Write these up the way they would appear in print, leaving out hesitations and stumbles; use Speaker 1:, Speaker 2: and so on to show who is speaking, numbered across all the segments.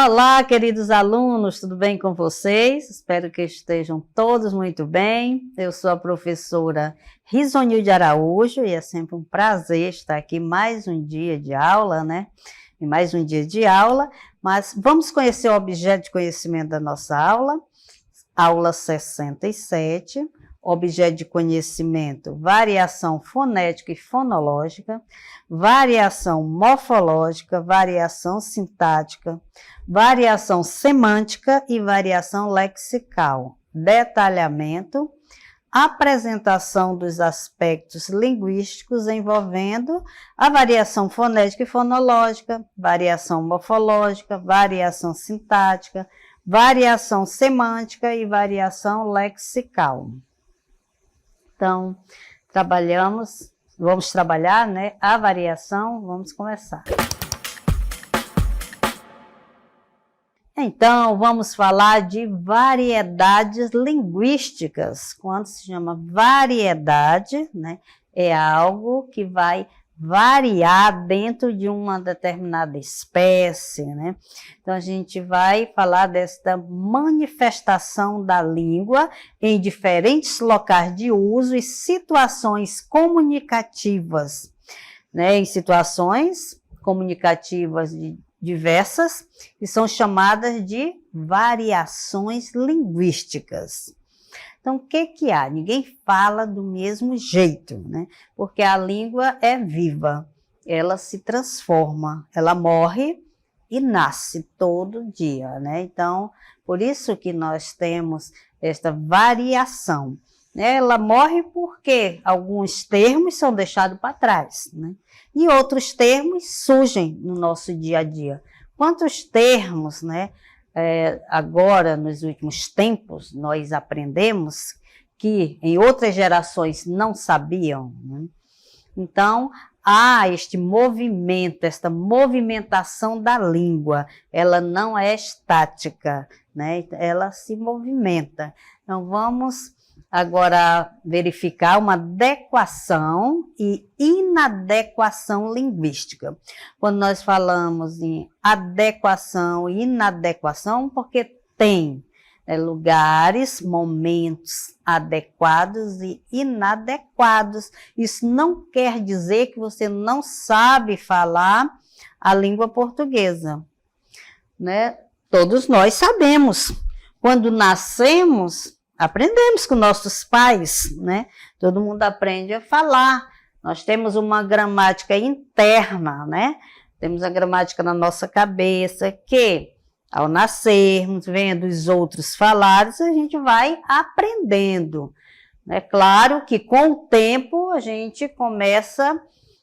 Speaker 1: Olá, queridos alunos, tudo bem com vocês? Espero que estejam todos muito bem. Eu sou a professora Risonilde Araújo e é sempre um prazer estar aqui mais um dia de aula, né? E mais um dia de aula, mas vamos conhecer o objeto de conhecimento da nossa aula 67, objeto de conhecimento, variação fonética e fonológica, variação morfológica, variação sintática, variação semântica e variação lexical, detalhamento, apresentação dos aspectos linguísticos envolvendo a variação fonética e fonológica, variação morfológica, variação sintática, variação semântica e variação lexical. Então, vamos trabalhar, né, a variação, vamos começar. Então, vamos falar de variedades linguísticas. Quando se chama variedade, né, é algo que vai variar dentro de uma determinada espécie, né? Então, a gente vai falar desta manifestação da língua em diferentes locais de uso e situações comunicativas, né? Em situações comunicativas diversas, que são chamadas de variações linguísticas. Então, o que há? Ninguém fala do mesmo jeito, né? Porque a língua é viva, ela se transforma, ela morre e nasce todo dia, né? Então, por isso que nós temos esta variação, né? Ela morre porque alguns termos são deixados para trás, né? E outros termos surgem no nosso dia a dia. Quantos termos, né? Agora, nos últimos tempos, nós aprendemos que em outras gerações não sabiam, né? Então, há este movimento, esta movimentação da língua, ela não é estática, né? Ela se movimenta. Então, vamos agora verificar uma adequação e inadequação linguística. Quando nós falamos em adequação e inadequação, porque tem lugares, momentos adequados e inadequados. Isso não quer dizer que você não sabe falar a língua portuguesa, né? Todos nós sabemos. Quando nascemos, aprendemos com nossos pais, né? Todo mundo aprende a falar. Nós temos uma gramática interna, né? Temos a gramática na nossa cabeça que, ao nascermos, vendo os outros falarem, a gente vai aprendendo. É claro que com o tempo a gente começa,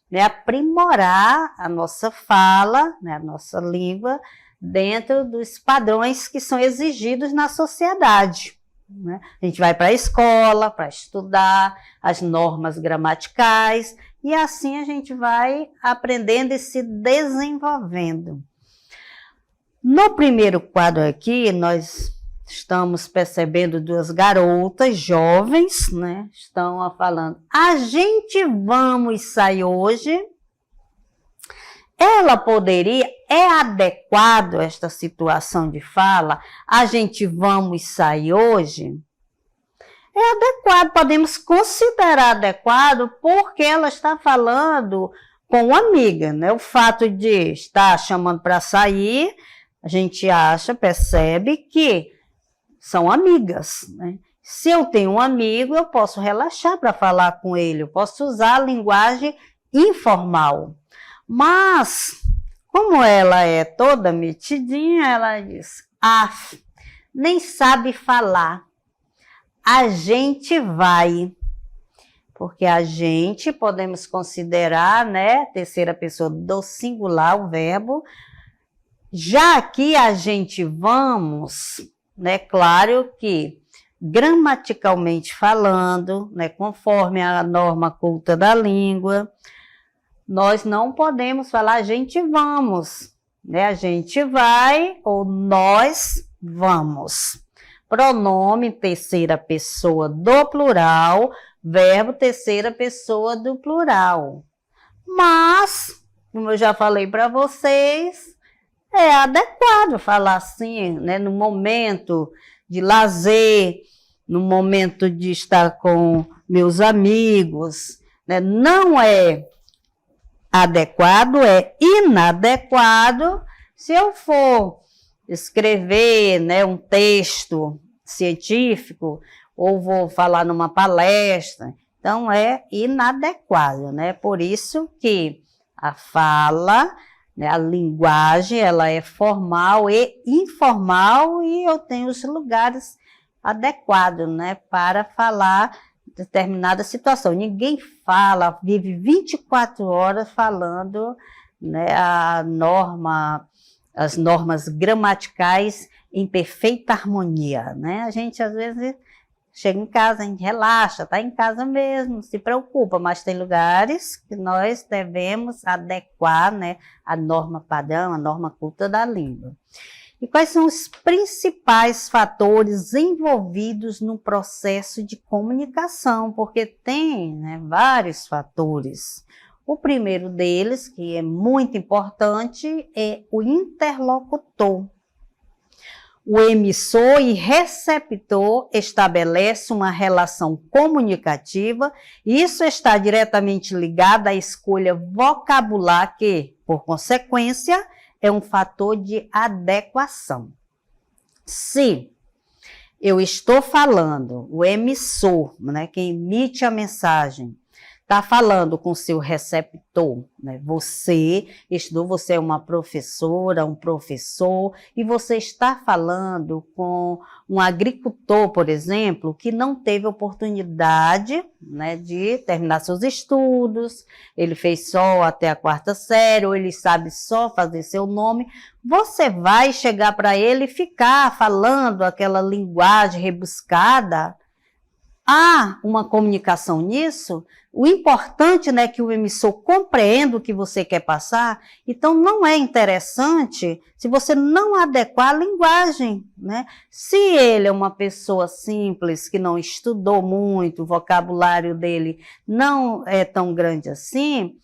Speaker 1: né, a aprimorar a nossa fala, né, a nossa língua, dentro dos padrões que são exigidos na sociedade, né? A gente vai para a escola para estudar as normas gramaticais e assim a gente vai aprendendo e se desenvolvendo. No primeiro quadro aqui, nós estamos percebendo duas garotas jovens, né? Estão falando, a gente vamos sair hoje. Ela poderia, é adequado esta situação de fala, a gente vamos sair hoje? É adequado, podemos considerar adequado porque ela está falando com uma amiga, né? O fato de estar chamando para sair, a gente acha, percebe que são amigas, né? Se eu tenho um amigo, eu posso relaxar para falar com ele, eu posso usar a linguagem informal. Mas, como ela é toda metidinha, ela diz, nem sabe falar, a gente vai. Porque a gente, podemos considerar, né, terceira pessoa do singular, o verbo. Já aqui a gente vamos, né, claro que gramaticalmente falando, né, conforme a norma culta da língua, nós não podemos falar a gente vamos, né? A gente vai ou nós vamos. Pronome terceira pessoa do plural, verbo terceira pessoa do plural. Mas, como eu já falei para vocês, é adequado falar assim, né, no momento de lazer, no momento de estar com meus amigos, né? Não é adequado, é inadequado se eu for escrever, né, um texto científico ou vou falar numa palestra. Então, é inadequado, né? Por isso que a fala, né, a linguagem, ela é formal e informal e eu tenho os lugares adequados, né, para falar determinada situação. Ninguém fala, vive 24 horas falando, né, as normas gramaticais em perfeita harmonia, né? A gente, às vezes, chega em casa, a gente relaxa, está em casa mesmo, se preocupa, mas tem lugares que nós devemos adequar, né, a norma padrão, a norma culta da língua. E quais são os principais fatores envolvidos no processo de comunicação? Porque tem, né, vários fatores. O primeiro deles, que é muito importante, é o interlocutor. O emissor e receptor estabelece uma relação comunicativa e isso está diretamente ligado à escolha vocabular que, por consequência, é um fator de adequação. Se eu estou falando, o emissor, né, quem emite a mensagem, está falando com o seu receptor, né? Você estudou, você é uma professora, um professor, e você está falando com um agricultor, por exemplo, que não teve oportunidade, né, de terminar seus estudos, ele fez só até a 4ª série, ou ele sabe só fazer seu nome. Você vai chegar para ele e ficar falando aquela linguagem rebuscada? Há uma comunicação nisso? O importante, né, é que o emissor compreenda o que você quer passar. Então, não é interessante se você não adequar a linguagem, né? Se ele é uma pessoa simples, que não estudou muito, o vocabulário dele não é tão grande assim,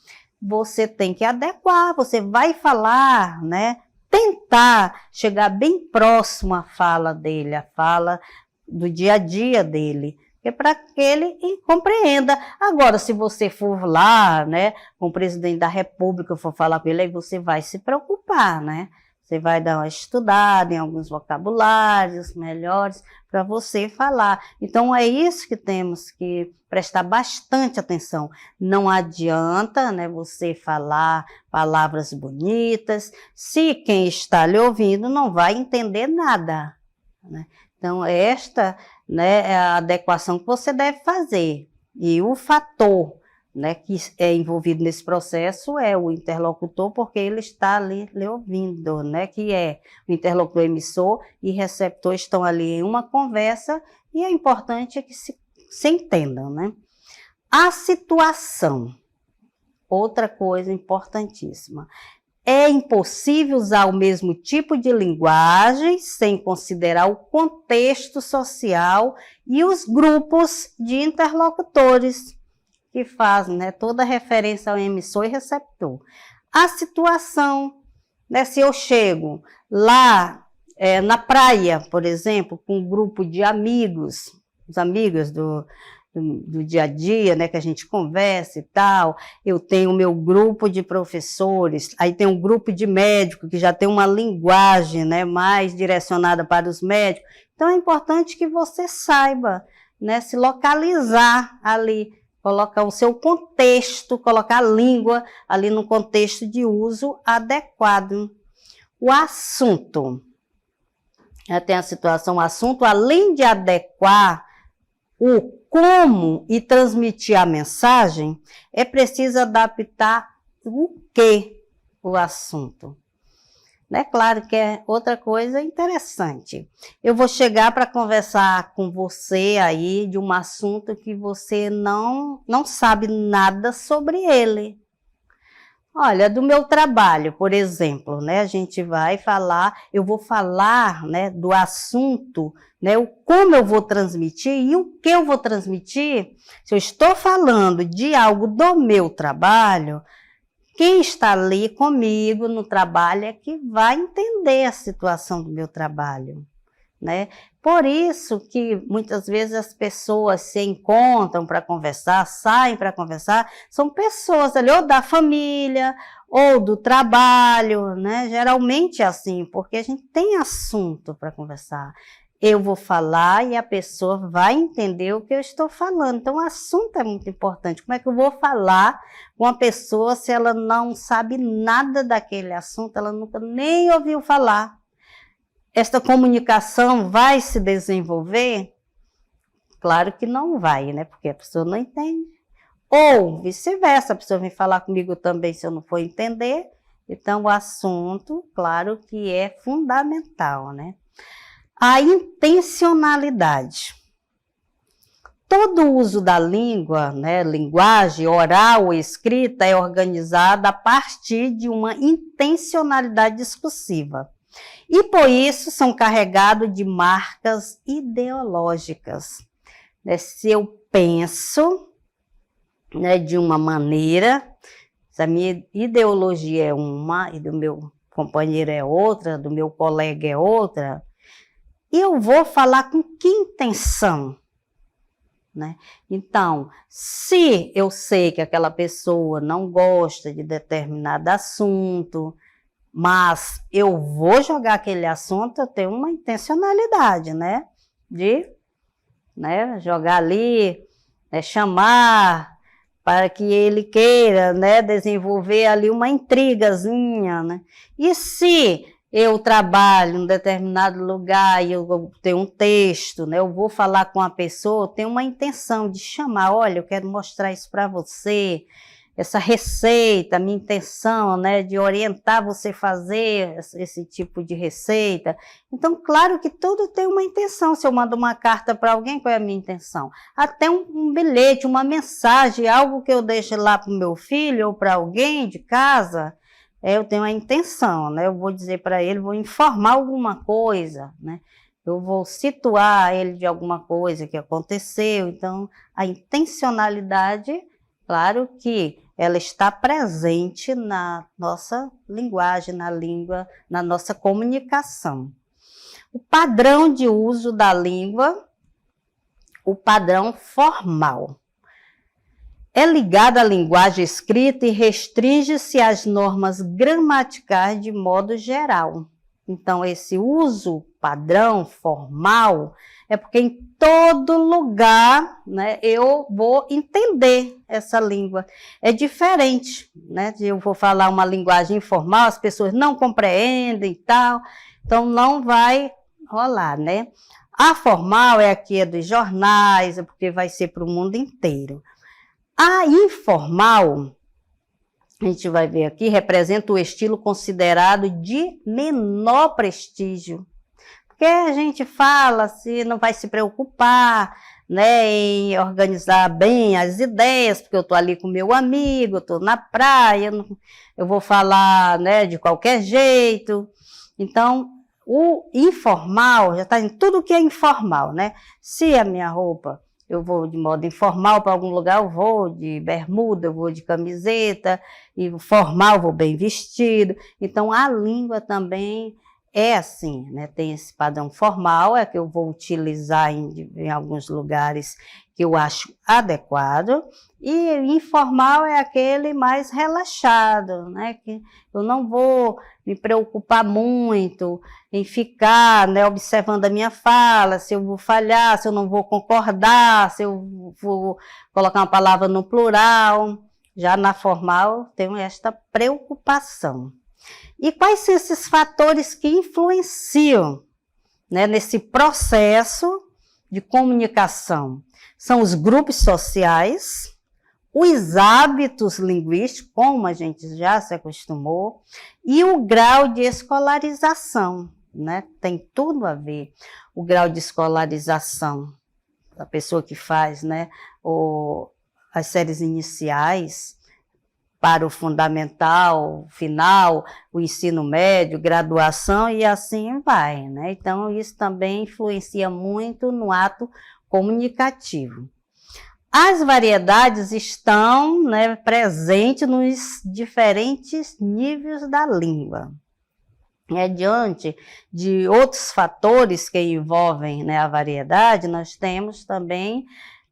Speaker 1: você tem que adequar, você vai falar, né? Tentar chegar bem próximo à fala dele, à fala do dia a dia dele, é para que ele compreenda. Agora, se você for lá, né, com o presidente da República, for falar com ele, aí você vai se preocupar, né? Você vai dar uma estudada em alguns vocabulários melhores para você falar. Então, é isso que temos que prestar bastante atenção. Não adianta, né, você falar palavras bonitas, se quem está lhe ouvindo não vai entender nada, né? Então, esta, né, é a adequação que você deve fazer. E o fator, né, que é envolvido nesse processo é o interlocutor, porque ele está ali lhe ouvindo, né, que é o interlocutor emissor e receptor estão ali em uma conversa e é importante que se entendam, né? A situação, outra coisa importantíssima. É impossível usar o mesmo tipo de linguagem sem considerar o contexto social e os grupos de interlocutores que fazem, né, toda referência ao emissor e receptor. A situação, né, se eu chego lá na praia, por exemplo, com um grupo de amigos, os amigos do dia a dia, né, que a gente conversa e tal, eu tenho o meu grupo de professores, aí tem um grupo de médicos que já tem uma linguagem, né, mais direcionada para os médicos. Então é importante que você saiba, né, se localizar ali, colocar o seu contexto, colocar a língua ali no contexto de uso adequado. O assunto, tem a situação, o assunto, além de adequar o como e transmitir a mensagem, é preciso adaptar o que o assunto. Né? Claro que é outra coisa interessante. Eu vou chegar para conversar com você aí de um assunto que você não sabe nada sobre ele. Olha, do meu trabalho, por exemplo, né, a gente vai falar, eu vou falar, né, do assunto, né, o como eu vou transmitir e o que eu vou transmitir. Se eu estou falando de algo do meu trabalho, quem está ali comigo no trabalho é que vai entender a situação do meu trabalho, né? Por isso que muitas vezes as pessoas se encontram para conversar, saem para conversar, são pessoas ali ou da família ou do trabalho, né? Geralmente é assim, porque a gente tem assunto para conversar. Eu vou falar e a pessoa vai entender o que eu estou falando. Então, o assunto é muito importante. Como é que eu vou falar com uma pessoa se ela não sabe nada daquele assunto, ela nunca nem ouviu falar? Esta comunicação vai se desenvolver? Claro que não vai, né? Porque a pessoa não entende. Ou vice-versa, a pessoa vem falar comigo também se eu não for entender. Então, o assunto, claro que é fundamental, né? A intencionalidade. Todo o uso da língua, né, linguagem oral ou escrita, é organizada a partir de uma intencionalidade discursiva. E por isso são carregados de marcas ideológicas. Né? Se eu penso, né, de uma maneira, se a minha ideologia é uma e do meu companheiro é outra, do meu colega é outra, eu vou falar com que intenção? Né? Então, se eu sei que aquela pessoa não gosta de determinado assunto, mas eu vou jogar aquele assunto, eu tenho uma intencionalidade, né? De, né, jogar ali, chamar para que ele queira, né, desenvolver ali uma intrigazinha, né? E se eu trabalho em um determinado lugar e eu tenho um texto, né? Eu vou falar com a pessoa, eu tenho uma intenção de chamar, olha, eu quero mostrar isso para você, essa receita, minha intenção, né, de orientar você a fazer esse tipo de receita. Então, claro que tudo tem uma intenção. Se eu mando uma carta para alguém, qual é a minha intenção? Até um bilhete, uma mensagem, algo que eu deixo lá para o meu filho ou para alguém de casa, eu tenho a intenção, né? Eu vou dizer para ele, vou informar alguma coisa, né? Eu vou situar ele de alguma coisa que aconteceu. Então, a intencionalidade, claro que ela está presente na nossa linguagem, na língua, na nossa comunicação. O padrão de uso da língua, o padrão formal. É ligado à linguagem escrita e restringe-se às normas gramaticais de modo geral. Então, esse uso padrão, formal, é porque em todo lugar, né, eu vou entender essa língua. É diferente, né? Eu vou falar uma linguagem informal, as pessoas não compreendem e tal, então não vai rolar, né? A formal é aqui, é dos jornais, é porque vai ser para o mundo inteiro. A informal, a gente vai ver aqui, representa o estilo considerado de menor prestígio. Porque a gente fala, se não vai se preocupar, né, em organizar bem as ideias, porque eu estou ali com meu amigo, eu estou na praia, eu vou falar, né, de qualquer jeito. Então, o informal, já está em tudo que é informal, né? Se a minha roupa, eu vou de modo informal para algum lugar, eu vou de bermuda, eu vou de camiseta, e formal, eu vou bem vestido. Então, a língua também é assim, né? Tem esse padrão formal, é que eu vou utilizar em alguns lugares que eu acho adequado, e informal é aquele mais relaxado, né? Que eu não vou me preocupar muito em ficar, né, observando a minha fala, se eu vou falhar, se eu não vou concordar, se eu vou colocar uma palavra no plural. Já na formal, tenho esta preocupação. E quais são esses fatores que influenciam, né, nesse processo de comunicação? São os grupos sociais, os hábitos linguísticos, como a gente já se acostumou, e o grau de escolarização, né? Tem tudo a ver. O grau de escolarização da pessoa que faz, né, as séries iniciais, para o fundamental, final, o ensino médio, graduação e assim vai, né? Então, isso também influencia muito no ato comunicativo. As variedades estão, né, presentes nos diferentes níveis da língua. Diante de outros fatores que envolvem, né, a variedade, nós temos também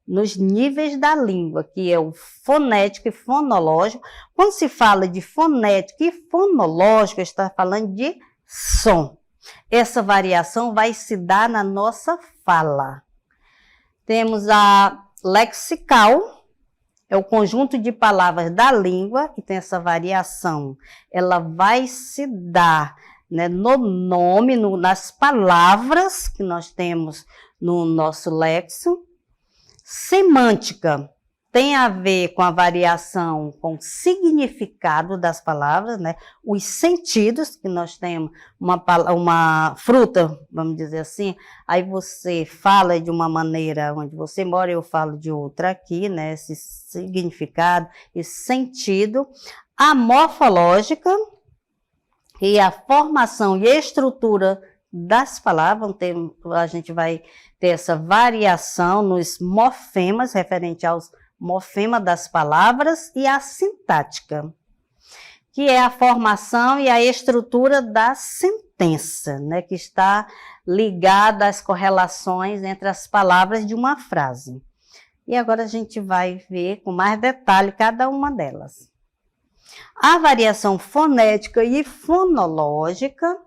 Speaker 1: nos níveis da língua, que é o fonético e fonológico. Quando se fala de fonético e fonológico, está falando de som. Essa variação vai se dar na nossa fala. Temos a lexical, é o conjunto de palavras da língua, e tem essa variação. Ela vai se dar, né, no nome, nas palavras que nós temos no nosso léxico. Semântica tem a ver com a variação, com o significado das palavras, né? Os sentidos, que nós temos uma fruta, vamos dizer assim, aí você fala de uma maneira onde você mora, eu falo de outra aqui, né? Esse significado, esse sentido. A morfológica, e a formação e a estrutura das palavras, a gente vai ter essa variação nos morfemas, referente aos morfemas das palavras, e a sintática, que é a formação e a estrutura da sentença, né, que está ligada às correlações entre as palavras de uma frase. E agora a gente vai ver com mais detalhe cada uma delas. A variação fonética e fonológica.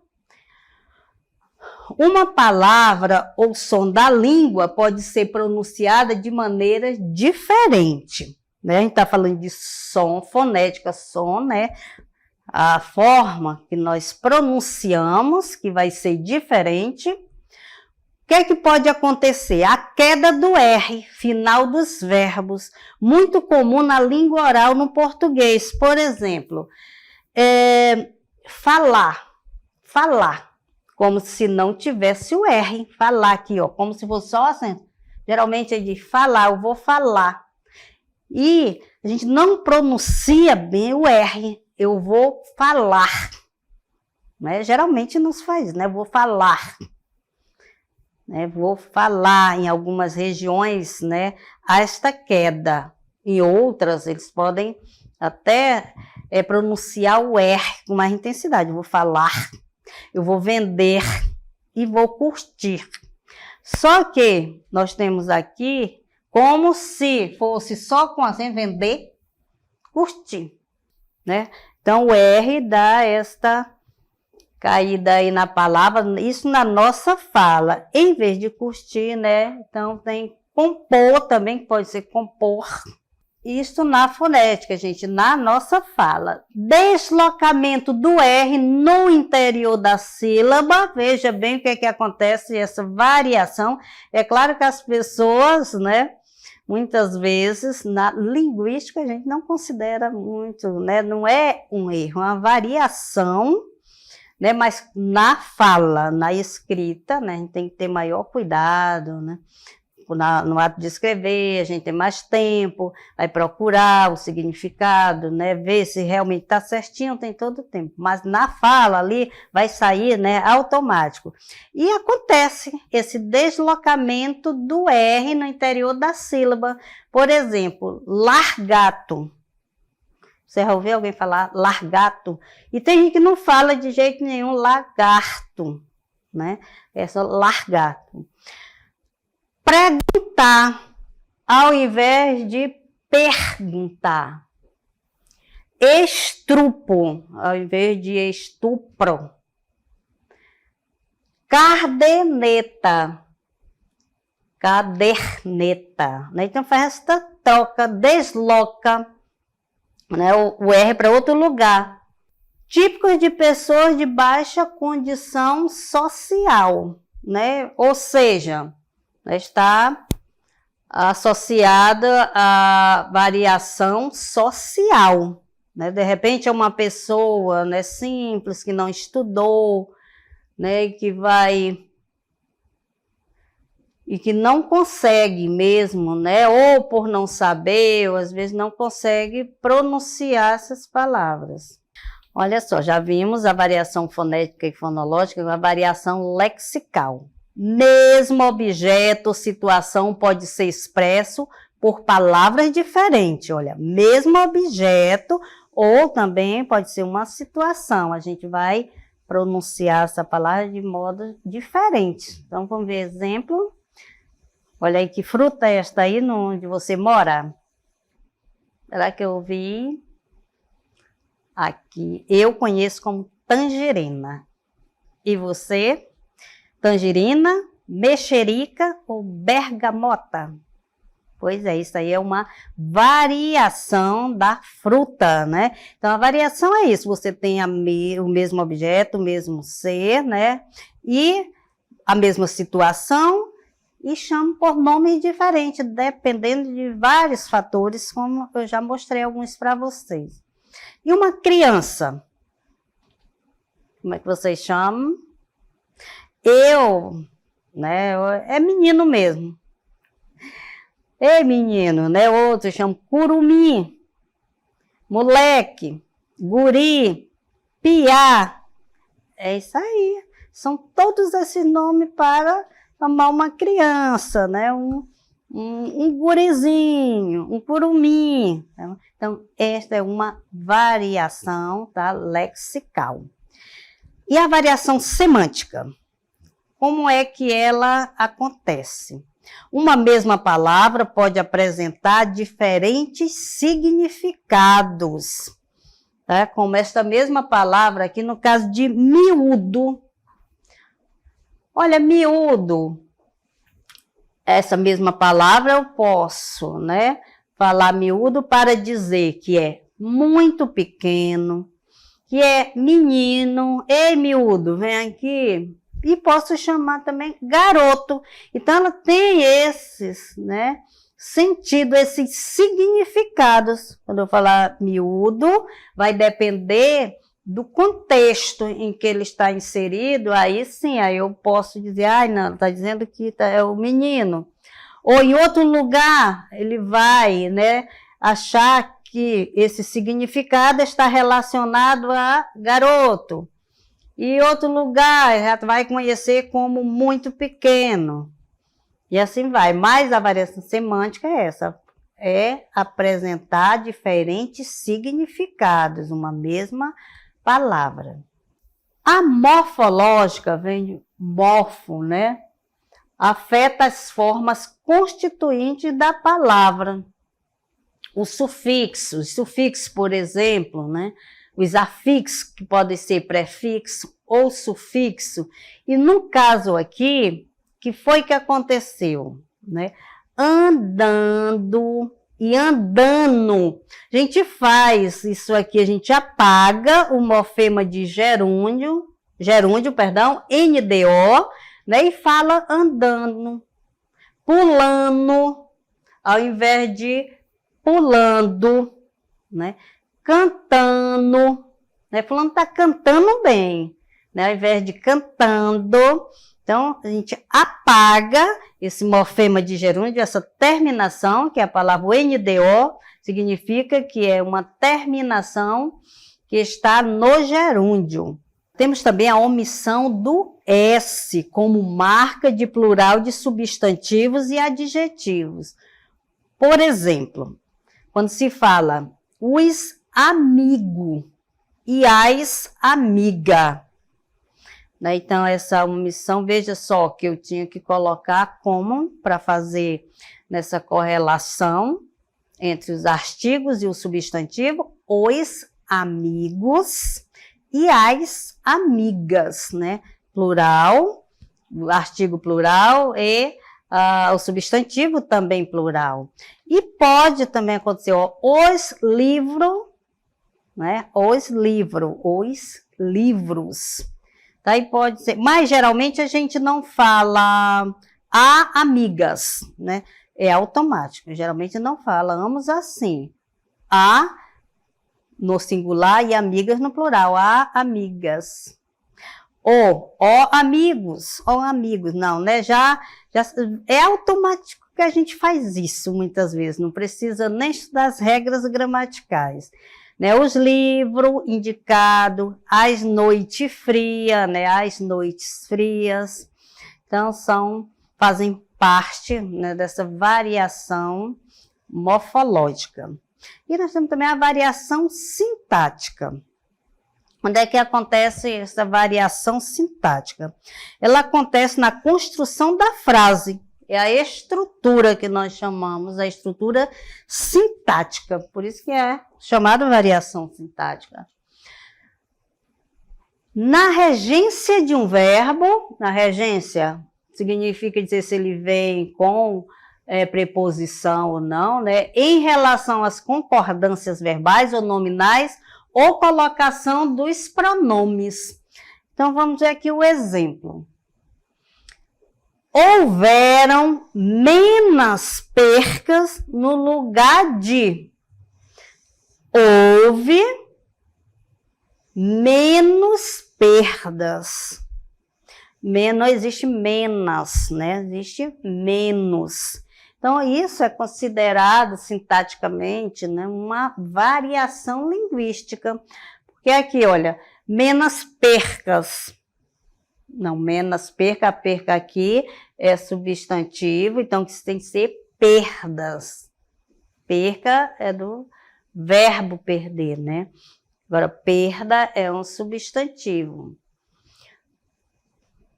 Speaker 1: Uma palavra ou som da língua pode ser pronunciada de maneira diferente, né? A gente está falando de som, fonética, som, né? A forma que nós pronunciamos, que vai ser diferente. O que é que pode acontecer? A queda do R, final dos verbos, muito comum na língua oral no português. Por exemplo, falar, como se não tivesse o R, falar aqui, ó, como se fosse só acento. Geralmente é de falar, eu vou falar. E a gente não pronuncia bem o R, eu vou falar. Né? Geralmente não se faz, né? Eu vou falar. Né? Vou falar em algumas regiões, né? Há esta queda. Em outras, eles podem até pronunciar o R com mais intensidade. Eu vou falar. Eu vou vender e vou curtir. Só que nós temos aqui como se fosse só com acento, vender, curtir, né? Então, o R dá esta caída aí na palavra, isso na nossa fala. Em vez de curtir, né? Então, tem compor também, que pode ser compor. Isso na fonética, gente, na nossa fala. Deslocamento do R no interior da sílaba. Veja bem o que é que acontece, essa variação. É claro que as pessoas, né, muitas vezes, na linguística, a gente não considera muito, né, não é um erro, é uma variação, né, mas na fala, na escrita, né, a gente tem que ter maior cuidado, né. No ato de escrever, a gente tem mais tempo, vai procurar o significado, né, ver se realmente está certinho, tem todo o tempo. Mas na fala ali vai sair, né, automático. E acontece esse deslocamento do R no interior da sílaba. Por exemplo, largato. Você já ouviu alguém falar largato? E tem gente que não fala de jeito nenhum lagarto, né? É só largato. Preguntar, ao invés de perguntar. Estrupo, ao invés de estupro. Caderneta, né? Então faz essa troca, desloca, né, o R para outro lugar. Típicos de pessoas de baixa condição social, né? Ou seja, está associada à variação social, né? De repente é uma pessoa, né, simples, que não estudou, né, e que não consegue mesmo, né, ou por não saber, ou às vezes não consegue pronunciar essas palavras. Olha só, já vimos a variação fonética e fonológica, a variação lexical. Mesmo objeto ou situação pode ser expresso por palavras diferentes. Olha, mesmo objeto, ou também pode ser uma situação. A gente vai pronunciar essa palavra de modo diferente. Então, vamos ver exemplo. Olha aí, que fruta é esta aí onde você mora? Será que eu vi? Aqui, eu conheço como tangerina. E você? Tangerina, mexerica ou bergamota? Pois é, isso aí é uma variação da fruta, né? Então, a variação é isso, você tem o mesmo objeto, o mesmo ser, né? E a mesma situação e chama por nomes diferentes, dependendo de vários fatores, como eu já mostrei alguns para vocês. E uma criança? Como é que vocês chamam? Né? É menino mesmo. Ei, menino, né? Outros chamam curumim, moleque, guri, piá. É isso aí. São todos esses nomes para chamar uma criança, né? Um gurizinho, um curumim. Então, esta é uma variação, tá? Lexical. E a variação semântica? Como é que ela acontece? Uma mesma palavra pode apresentar diferentes significados, tá? Como esta mesma palavra aqui no caso de miúdo. Olha, miúdo, essa mesma palavra eu posso, né, falar miúdo para dizer que é muito pequeno, que é menino. Ei, miúdo, vem aqui. E posso chamar também garoto. Então, ela tem esses, né, sentido, esses significados. Quando eu falar miúdo, vai depender do contexto em que ele está inserido. Aí sim, aí eu posso dizer, ai, não, está dizendo que é o menino. Ou em outro lugar, ele vai, né, achar que esse significado está relacionado a garoto. E outro lugar, já vai conhecer como muito pequeno. E assim vai. Mas a variação semântica é essa. É apresentar diferentes significados, uma mesma palavra. A morfológica, vem de morfo, né? Afeta as formas constituintes da palavra. Os sufixos, por exemplo, né? Os afixos, que podem ser prefixo ou sufixo. E no caso aqui, que foi que aconteceu? Né? Andando e andando. A gente faz isso aqui, a gente apaga o morfema de gerúndio, NDO, né? E fala andando, pulando, ao invés de pulando, né? Cantando, né? Fulano está cantando bem, né? Ao invés de cantando. Então, a gente apaga esse morfema de gerúndio, essa terminação, que é a palavra NDO, significa que é uma terminação que está no gerúndio. Temos também a omissão do S como marca de plural de substantivos e adjetivos. Por exemplo, quando se fala os amigo e as amiga. Né? Então, essa omissão, veja só que eu tinha que colocar como para fazer nessa correlação entre os artigos e o substantivo, os amigos e as amigas, né? Plural, o artigo plural e o substantivo também plural. E pode também acontecer, ó, os livros, né? Os livros. Tá? E pode ser, mas geralmente a gente não fala a amigas, né? É automático, geralmente não falamos assim. A no singular e amigas no plural, a amigas. Ou, ó amigos, não, né? Já é automático que a gente faz isso muitas vezes, não precisa nem estudar as regras gramaticais. Né? Os livros indicados, as noites frias, né? As noites frias. Então, fazem parte, né, dessa variação morfológica. E nós temos também a variação sintática. Onde é que acontece essa variação sintática? Ela acontece na construção da frase. É a estrutura que nós chamamos, a estrutura sintática. Por isso que é chamada variação sintática. Na regência de um verbo, na regência significa dizer se ele vem com preposição ou não, né? Em relação às concordâncias verbais ou nominais, ou colocação dos pronomes. Então, vamos ver aqui o exemplo. Houveram menos percas no lugar de. Houve menos perdas. Não existe menos, né? Existe menos. Então, isso é considerado sintaticamente, né, uma variação linguística. Porque aqui, olha, menos percas. Não, menos perca, a perca aqui é substantivo, então isso tem que ser perdas. Perca é do verbo perder, né? Agora, perda é um substantivo.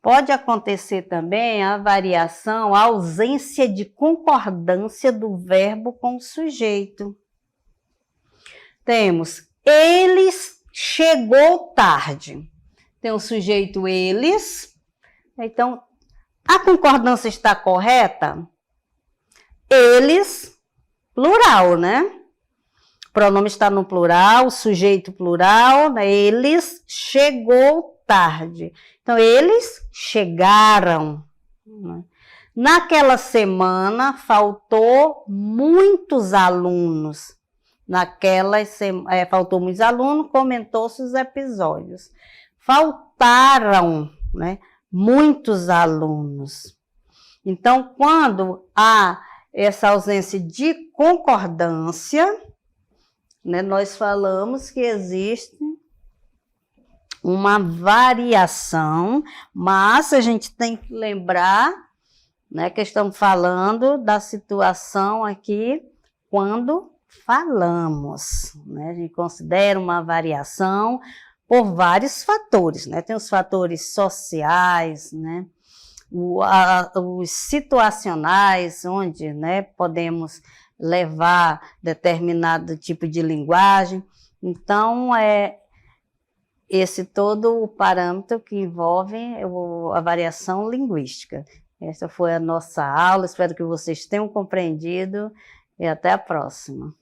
Speaker 1: Pode acontecer também a variação, a ausência de concordância do verbo com o sujeito. Temos, eles chegou tarde. Tem o sujeito eles. Então, a concordância está correta? Eles, plural, né? O pronome está no plural, o sujeito plural, né? Eles chegou tarde. Então, eles chegaram. Naquela semana, faltou muitos alunos. Faltou muitos alunos, comentou-se os episódios. Faltaram, né, muitos alunos. Então, quando há essa ausência de concordância, né, nós falamos que existe uma variação, mas a gente tem que lembrar, né, que estamos falando da situação aqui quando falamos, né? A gente considera uma variação por vários fatores, né? Tem os fatores sociais, né? Os situacionais, onde, né, podemos levar determinado tipo de linguagem. Então, esse todo o parâmetro que envolve a variação linguística. Essa foi a nossa aula, espero que vocês tenham compreendido e até a próxima.